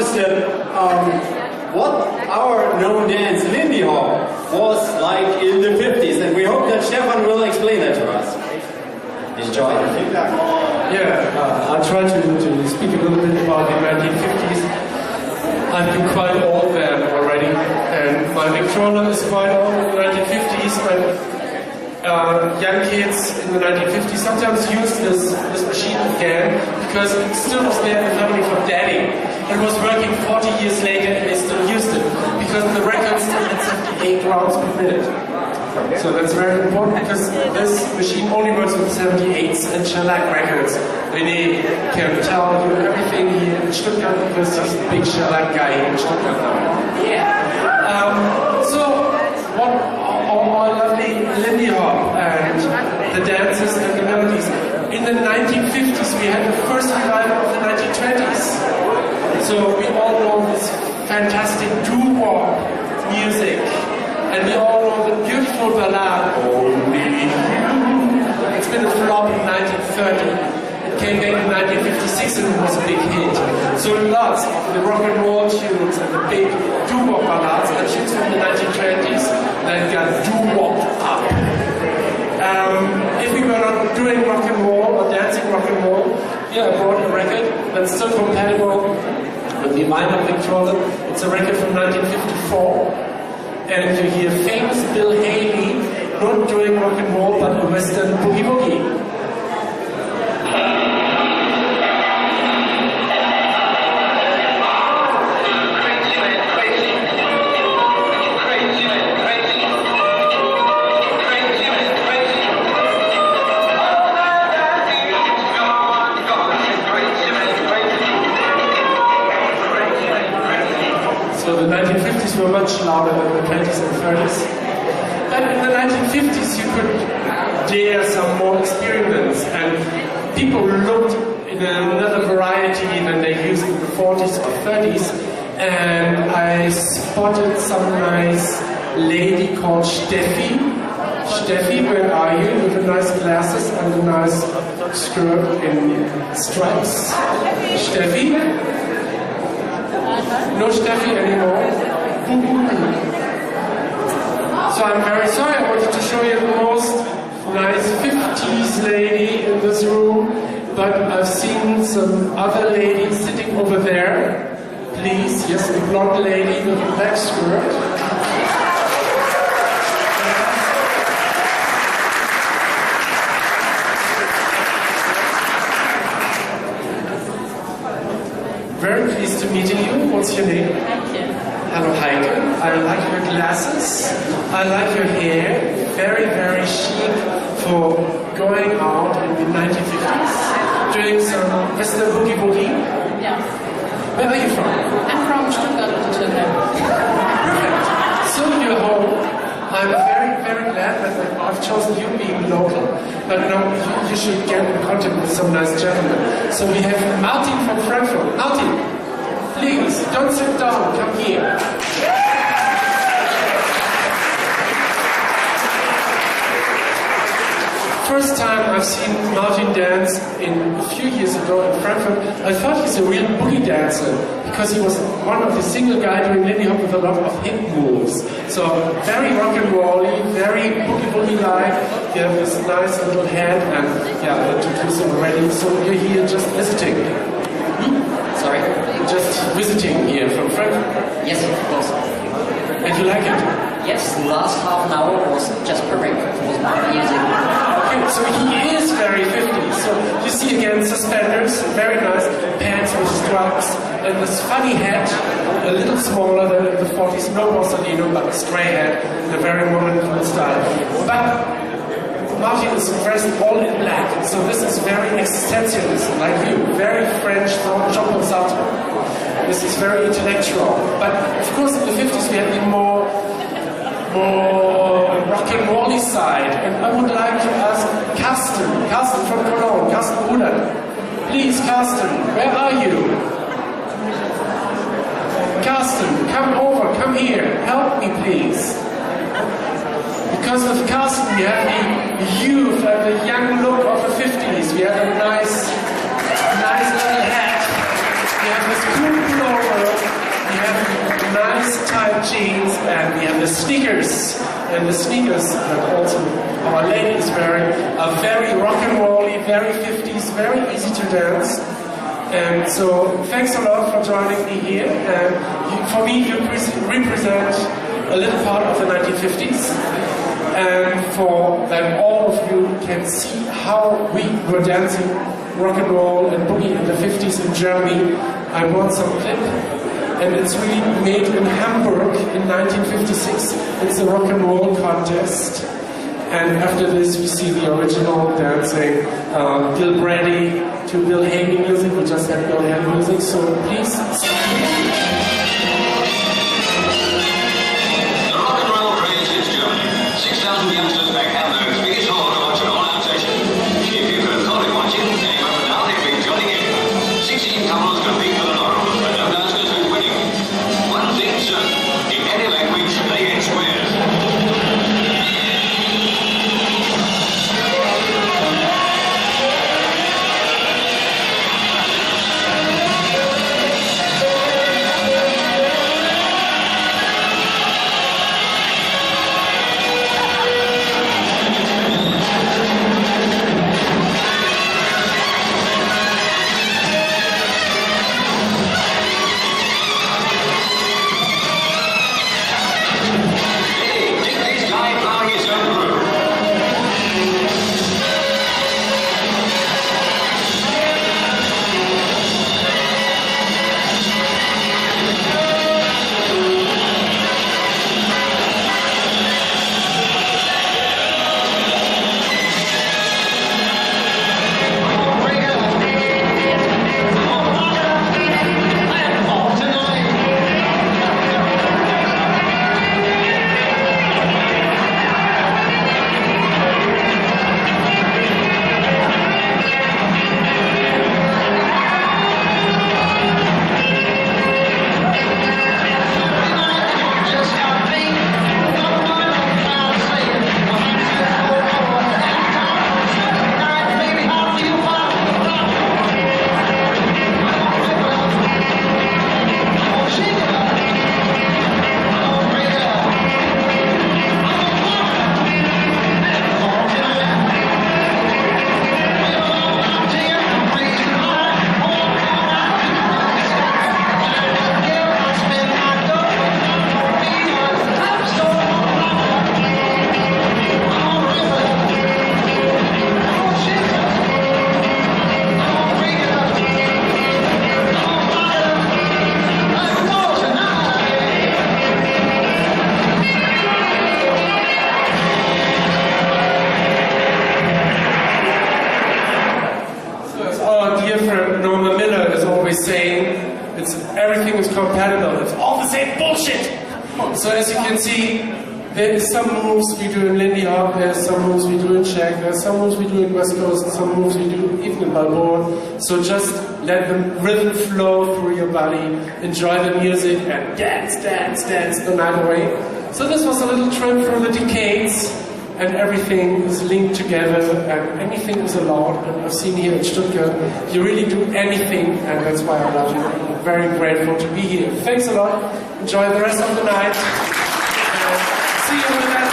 us that what our known dance, Lindy Hop, was like in the 50s, and we hope that Stefan will explain that to us. Enjoy. Yeah, I'll try to speak a little bit about the 1950s. I've been quite old then already, and my Victrola is quite old in the 1950s, but young kids in the 1950s sometimes used this machine again because it still was there in the family from daddy. It was working 40 years later and they still used it because the record still had 78 rounds per minute. So that's very important because this machine only works with 78s and shellac records. Vinny can tell you everything here in Stuttgart because he's a big shellac guy in Stuttgart now. Yeah. So what our lovely Lindy Hop and the dances and the melodies. In the 1950s we had the first revival of the 1920s. So we all know this fantastic doo-wop music. And we all know the beautiful ballad, Only You. It's been a flop in 1930. It came back in 1956 and it was a big hit. So lots of the rock and roll tunes and the big doo-wop ballads are tunes from the 1920s that got doo-wop up. If we were not doing rock and roll or dancing rock and roll, I brought a record that's still compatible with the minor Victrola. It's a record from 1954. And you hear famous Bill Haley, not doing rock and roll, but a western boogie-woogie. So the 1950s were much louder than the 20s and 30s. And in the 1950s you could dare some more experiments and people looked in another variety than they used in the 40s or 30s, and I spotted some nice lady called Steffi. Steffi, where are you? With the nice glasses and a nice skirt in stripes. Steffi? No Steffi anymore. So I'm very sorry, I wanted to show you the most nice 50s lady in this room, but I've seen some other ladies sitting over there. Please, yes, the blonde lady with the black skirt. Very pleased to meet you. What's your name? Heike. Hello, Heike. I like your glasses. I like your hair. Very, very chic for going out in the 1950s. Doing some Western boogie-woogie. Yeah. Where are you from? I'm from Stuttgart, Wuthe. Perfect. So you're home. I'm very, very glad that I've chosen you being local. But now you should get in contact with some nice gentlemen. So we have Martin from Frankfurt. Martin, please, don't sit down. Come here. First time I've seen Martin dance a few years ago in Frankfurt. I thought he's a real boogie dancer because he was one of the single guys doing Lindy Hop with a lot of hip moves. So very rock and roll-y, very boogie-like. You have this nice little head, and I introduced him already. So you're here just visiting. Sorry? Just visiting here from Frankfurt. Yes, of course. And you like it? Yes, the last half an hour was just perfect. It was amazing. Okay, so he is very 50s. So you see again suspenders, very nice, pants with straps, and this funny hat, a little smaller than in the 40s, no Borsalino, but a stray hat in a very modern cool style. But Martin is dressed all in black, so this is very existentialist, like you, very French Jean-Paul Sartre. This is very intellectual. But of course in the 50s we had the more rock and roll-y side. And I would like to ask Carsten from Cologne, Carsten Bruder. Please, Carsten, where are you? Carsten, come over, come here, help me please. Because with Carsten we have the youth and the young look of the 50s. We have a nice little hat. We have this cool pullover. we have nice tight jeans, and we have the sneakers. And the sneakers that also our lady is wearing are very rock and rolly, very 50s, very easy to dance. And so thanks a lot for joining me here. And for me, you represent a little part of the 1950s. And for that all of you can see how we were dancing rock and roll and boogie in the 50s in Germany, I brought some clip. And it's really made in Hamburg in 1956. It's a rock and roll contest. And after this, we see the original dancing, Gil Brady to Bill Haley music. We just had Bill Haley music, so please. The rock and roll craze hits Germany. 6,000 youngsters back Hamburg's biggest hall to watch an all-out session. If you could have thought it watching, then up and now they've been joining in. 16 couples compete for the laurels, but no dancers who's winning. One thing certain, in any language, they get squares. everything is compatible. It's all the same bullshit. So as you can see, there is some moves we do in Lindy Hop, there's some moves we do in Czech, there's some moves we do in West Coast, and some moves we do even in Balboa. So just let the rhythm flow through your body, enjoy the music, and dance, dance, dance the night away. So this was a little trip through the decades, and everything is linked together, and anything is allowed. And I've seen here in Stuttgart, you really do anything, and that's why I love you. I'm very grateful to be here. Thanks a lot. Enjoy the rest of the night. See you in the